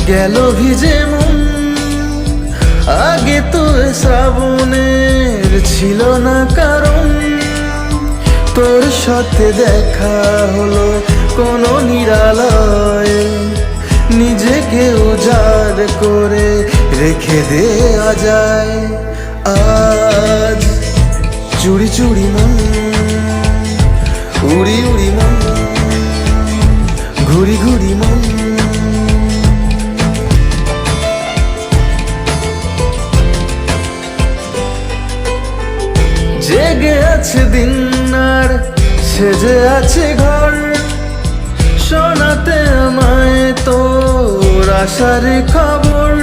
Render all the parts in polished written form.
গেল ভিজে মন। আগে তো শ্রাবণের ছিল না কারণ, তোর সাথে দেখা হলো কোনো নিরালয়, নিজেকে উজাড় করে রেখে দেয়া যায়। আজ চুরি চুরি মন, উড়ি উড়ি মন, ঘুরি ঘুরি মন। জেগে আছে দিন আর সেজে আছে ঘর, শোনাতে আমায় তোর আশার খবর।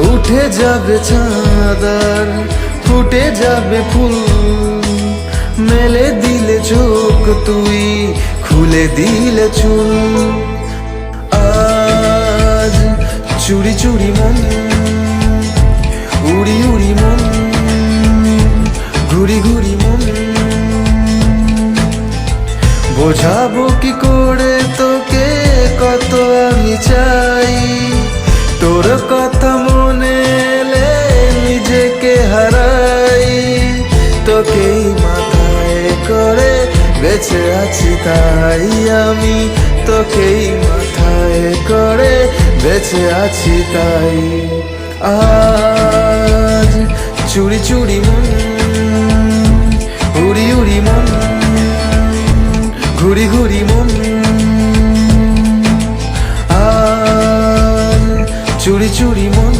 উঠে যাবে চাঁদার, ফুটে যাবে ফুল, মেলে দিলে চোখ তুই, খুলে দিলে চুল। আজ চুরি চুরি মন, উড়ি উড়ি মন, ঘুরি ঘুরি মন। বোঝাবো কি করে তোকে কত আমি চাই, তোর কথা মনে এলে নিজেকে হারাই। তোকেই মাথায় করে বেঁচে আছি তাই আমি, তোকেই মাথায় করে বেঁচে আছি তাই। আজ চুরি চুরি মন, উড়ি উড়ি মন, ঘুরি ঘুরি মন। আজ চুরি চুরি মন।